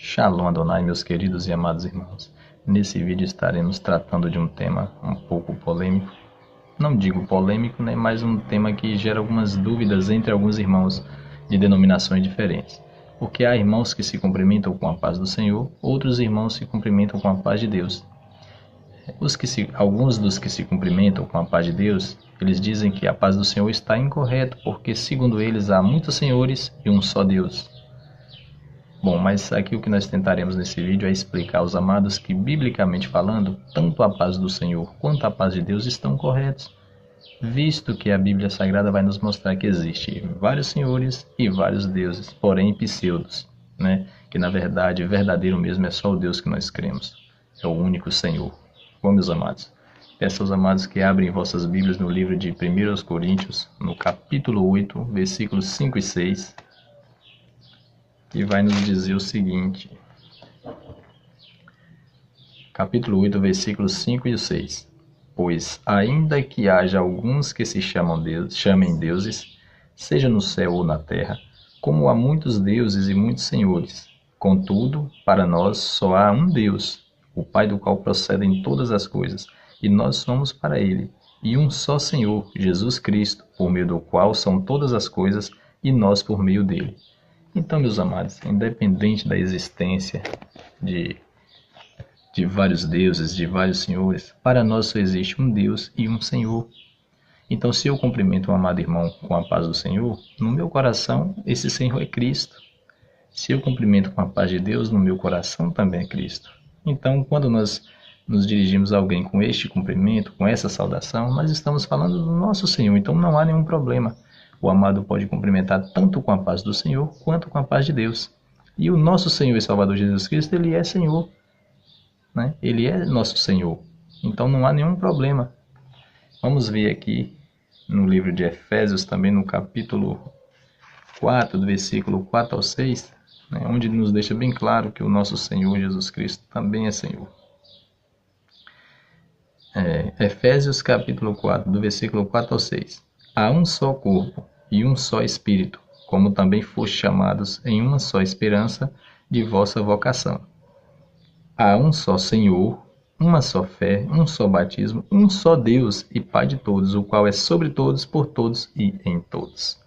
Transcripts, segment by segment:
Shalom Adonai, meus queridos e amados irmãos. Nesse vídeo estaremos tratando de um tema um pouco polêmico. Não digo polêmico, né, mas um tema que gera algumas dúvidas entre alguns irmãos de denominações diferentes. Porque há irmãos que se cumprimentam com a paz do Senhor, outros irmãos se cumprimentam com a paz de Deus. Alguns dos que se cumprimentam com a paz de Deus, eles dizem que a paz do Senhor está incorreta, porque segundo eles há muitos senhores e um só Deus. Bom, mas aqui o que nós tentaremos nesse vídeo é explicar aos amados que, biblicamente falando, tanto a paz do Senhor quanto a paz de Deus estão corretos, visto que a Bíblia Sagrada vai nos mostrar que existe vários senhores e vários deuses, porém pseudos, né? Que na verdade, o verdadeiro mesmo é só o Deus que nós cremos, é o único Senhor. Bom, meus amados, peço aos amados que abrem vossas Bíblias no livro de 1 Coríntios, no capítulo 8, versículos 5 e 6, que vai nos dizer o seguinte. Capítulo 8, versículos 5 e 6. Pois, ainda que haja alguns que se chamem deuses, seja no céu ou na terra, como há muitos deuses e muitos senhores, contudo, para nós só há um Deus, o Pai do qual procedem todas as coisas, e nós somos para ele, e um só Senhor, Jesus Cristo, por meio do qual são todas as coisas, e nós por meio dele. Então, meus amados, independente da existência de vários deuses, de vários senhores, para nós só existe um Deus e um Senhor. Então, se eu cumprimento um amado irmão com a paz do Senhor, no meu coração, esse Senhor é Cristo. Se eu cumprimento com a paz de Deus, no meu coração também é Cristo. Então, quando nós nos dirigimos a alguém com este cumprimento, com essa saudação, nós estamos falando do nosso Senhor, então não há nenhum problema. O amado pode cumprimentar tanto com a paz do Senhor, quanto com a paz de Deus. E o nosso Senhor e Salvador Jesus Cristo, Ele é Senhor, né? Ele é nosso Senhor. Então não há nenhum problema. Vamos ver aqui no livro de Efésios, também no capítulo 4, do versículo 4 ao 6, né, onde nos deixa bem claro que o nosso Senhor Jesus Cristo também é Senhor. Efésios capítulo 4, do versículo 4 ao 6. Há um só corpo e um só Espírito, como também fostes chamados em uma só esperança de vossa vocação. Há um só Senhor, uma só fé, um só batismo, um só Deus e Pai de todos, o qual é sobre todos, por todos e em todos.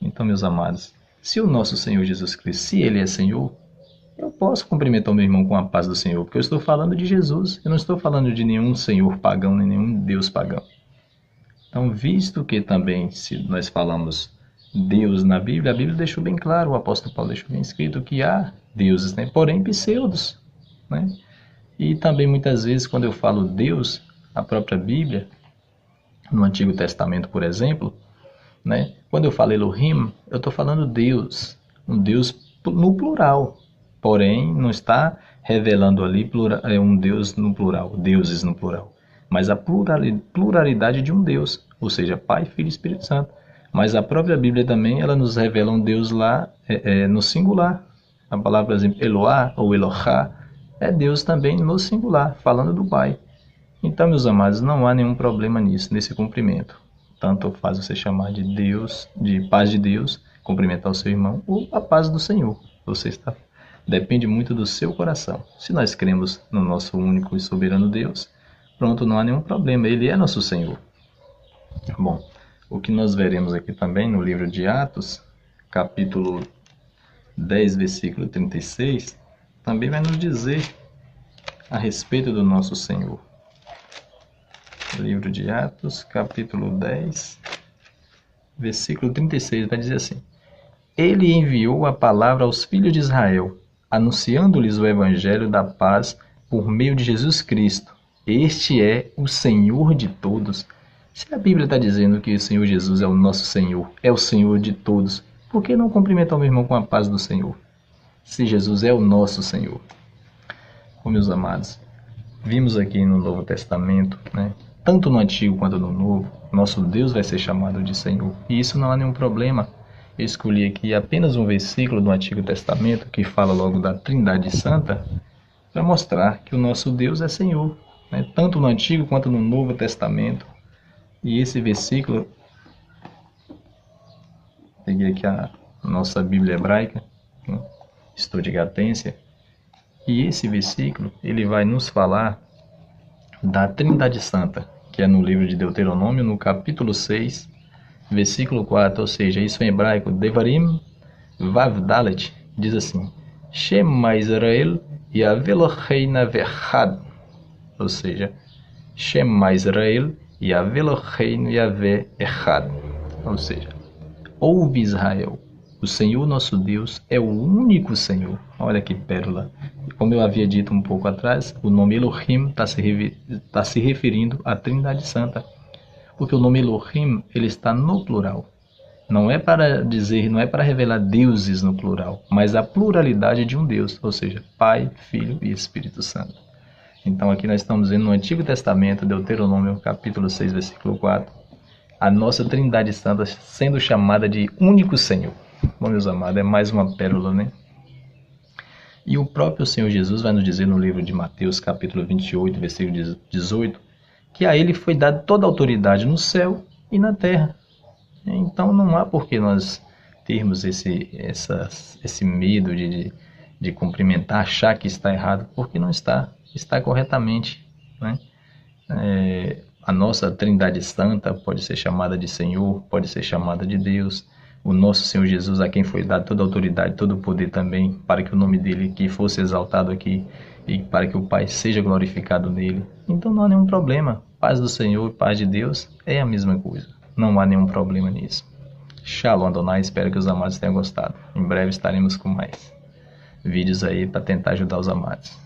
Então, meus amados, se o nosso Senhor Jesus Cristo, se Ele é Senhor, eu posso cumprimentar o meu irmão com a paz do Senhor, porque eu estou falando de Jesus, eu não estou falando de nenhum Senhor pagão, nem nenhum Deus pagão. Então, visto que também, se nós falamos Deus na Bíblia, a Bíblia deixou bem claro, o apóstolo Paulo deixou bem escrito que há deuses, né? Porém pseudos, né? E também muitas vezes quando eu falo Deus, a própria Bíblia, no Antigo Testamento, por exemplo, né? Quando eu falo Elohim, eu estou falando Deus, um Deus no plural, porém não está revelando ali um Deus no plural, deuses no plural, mas a pluralidade de um Deus, ou seja, Pai, Filho e Espírito Santo. Mas a própria Bíblia também, ela nos revela um Deus lá no singular. A palavra, por exemplo, Eloá ou Elohá, é Deus também no singular, falando do Pai. Então, meus amados, não há nenhum problema nisso, nesse cumprimento. Tanto faz você chamar de Deus, de paz de Deus, cumprimentar o seu irmão, ou a paz do Senhor. Depende muito do seu coração. Se nós cremos no nosso único e soberano Deus, pronto, não há nenhum problema, Ele é nosso Senhor. Bom, o que nós veremos aqui também no livro de Atos, capítulo 10, versículo 36, também vai nos dizer a respeito do nosso Senhor. Livro de Atos, capítulo 10, versículo 36, vai dizer assim: Ele enviou a palavra aos filhos de Israel, anunciando-lhes o evangelho da paz por meio de Jesus Cristo. Este é o Senhor de todos. Se a Bíblia está dizendo que o Senhor Jesus é o nosso Senhor, é o Senhor de todos, por que não cumprimentar o meu irmão com a paz do Senhor? Se Jesus é o nosso Senhor. Oh, meus amados, vimos aqui no Novo Testamento, né, tanto no Antigo quanto no Novo, nosso Deus vai ser chamado de Senhor. E isso não há nenhum problema. Eu escolhi aqui apenas um versículo do Antigo Testamento que fala logo da Trindade Santa, para mostrar que o nosso Deus é Senhor, né, tanto no Antigo quanto no Novo Testamento. E esse versículo, peguei aqui a nossa Bíblia hebraica, né, estou de Gatência, E esse versículo, ele vai nos falar da Trindade Santa, que é no livro de Deuteronômio, no capítulo 6, versículo 4, ou seja, isso em hebraico, Devarim Vav Dalet, diz assim: Shema Israel Yahvé Eloheinu Echad, ou seja, Shema Israel Yahvé Eloheinu Yahvé Echad, ou seja, ouve Israel, o Senhor nosso Deus é o único Senhor. Olha que pérola. Como eu havia dito um pouco atrás, o nome Elohim está se referindo à Trindade Santa, porque o nome Elohim ele está no plural. Não é para dizer, não é para revelar deuses no plural, mas a pluralidade de um Deus, ou seja, Pai, Filho e Espírito Santo. Então aqui nós estamos vendo no Antigo Testamento, Deuteronômio capítulo 6, versículo 4, a nossa Trindade Santa sendo chamada de único Senhor. Bom, meus amados, é mais uma pérola, né? E o próprio Senhor Jesus vai nos dizer no livro de Mateus capítulo 28, versículo 18, que a ele foi dada toda a autoridade no céu e na terra. Então não há por que nós termos esse medo de cumprimentar, achar que está errado, porque não está, está corretamente, né? A nossa Trindade Santa pode ser chamada de Senhor, pode ser chamada de Deus. O nosso Senhor Jesus, a quem foi dado toda a autoridade, todo o poder também, para que o nome dele que fosse exaltado aqui e para que o Pai seja glorificado nele. Então não há nenhum problema. Paz do Senhor e paz de Deus é a mesma coisa. Não há nenhum problema nisso. Shalom Adonai, espero que os amados tenham gostado. Em breve estaremos com mais vídeos aí para tentar ajudar os amados.